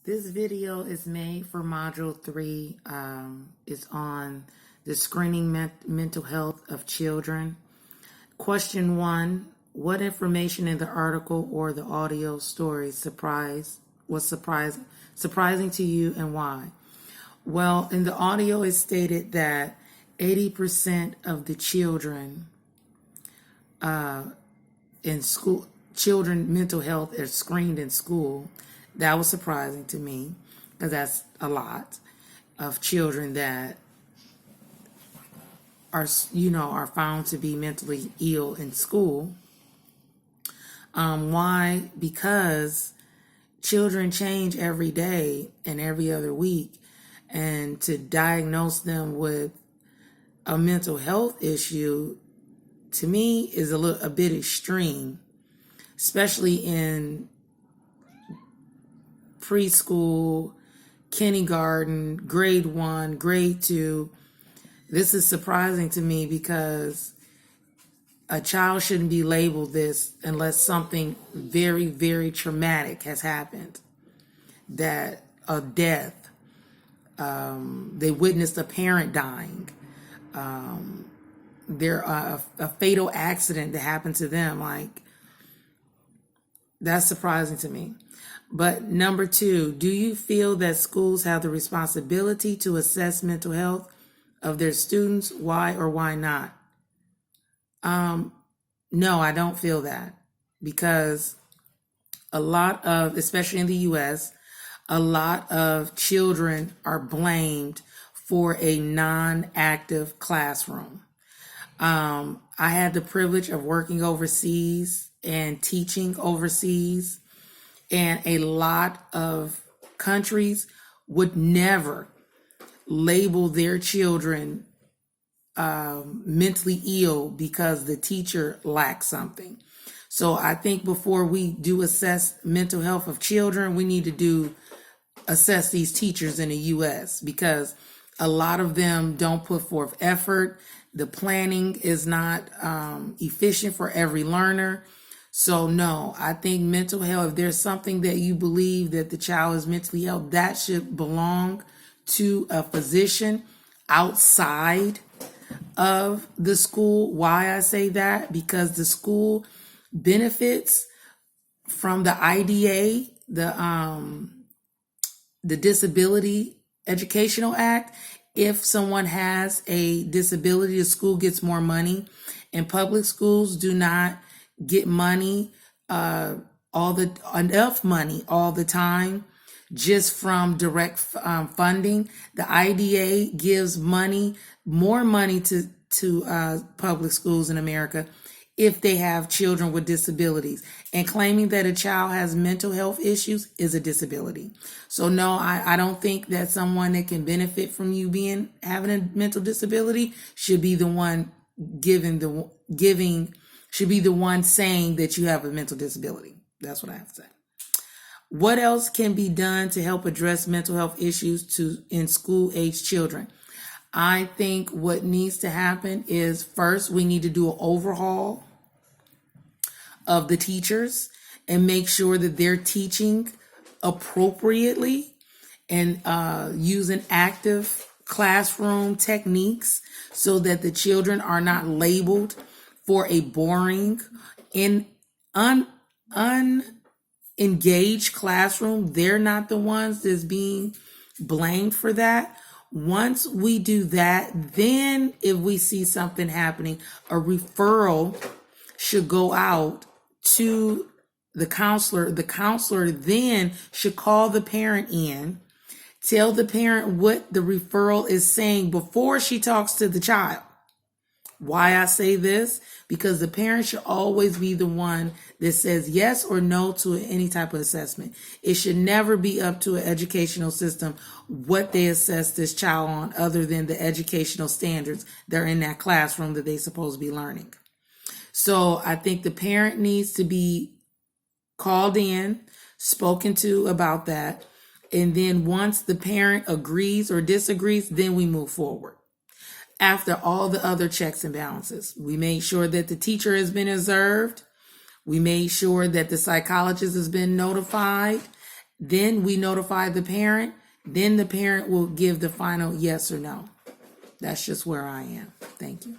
This video is made for Module 3. It's on the screening mental health of children. Question 1, what information in the article or the audio story was surprising to you and why? Well, in the audio it stated that 80% of the children in school, children mental health are screened in school. That was surprising to me because that's a lot of children that are found to be mentally ill in school. Why? Because children change every day and every other week, and to diagnose them with a mental health issue to me is a bit extreme, especially in preschool, kindergarten, grade 1, grade 2. This is surprising to me because a child shouldn't be labeled this unless something very, very traumatic has happened. That a death, they witnessed a parent dying, a fatal accident that happened to them. Like, that's surprising to me. But number 2, do you feel that schools have the responsibility to assess mental health of their students? Why or why not? No, I don't feel that, because a lot of, especially in the U.S., a lot of children are blamed for a non-active classroom. I had the privilege of working overseas and teaching overseas, and a lot of countries would never label their children mentally ill because the teacher lacks something. So I think before we do assess mental health of children, we need to assess these teachers in the U.S. because a lot of them don't put forth effort. The planning is not efficient for every learner. So no, I think mental health, if there's something that you believe that the child is mentally ill, that should belong to a physician outside of the school. Why I say that? Because the school benefits from the IDA, the Disability Educational Act. If someone has a disability, the school gets more money, and public schools do not get money, enough money all the time, just from direct funding. The IDA gives more money to public schools in America if they have children with disabilities. And claiming that a child has mental health issues is a disability. So no, I don't think that someone that can benefit from you having a mental disability should be the one should be the one saying that you have a mental disability. That's what I have to say. What else can be done to help address mental health issues in school-age children? I think what needs to happen is, first, we need to do an overhaul of the teachers and make sure that they're teaching appropriately and using active classroom techniques so that the children are not labeled for a boring and unengaged classroom. They're not the ones that's being blamed for that. Once we do that, then if we see something happening, a referral should go out to the counselor. The counselor then should call the parent in, tell the parent what the referral is saying before she talks to the child. Why I say this? Because the parent should always be the one that says yes or no to any type of assessment. It should never be up to an educational system what they assess this child on, other than the educational standards that are in that classroom that they're supposed to be learning. So I think the parent needs to be called in, spoken to about that. And then once the parent agrees or disagrees, then we move forward. After all the other checks and balances, we made sure that the teacher has been observed. We made sure that the psychologist has been notified, Then we notify the parent. Then the parent will give the final yes or no. That's just where I am. Thank you.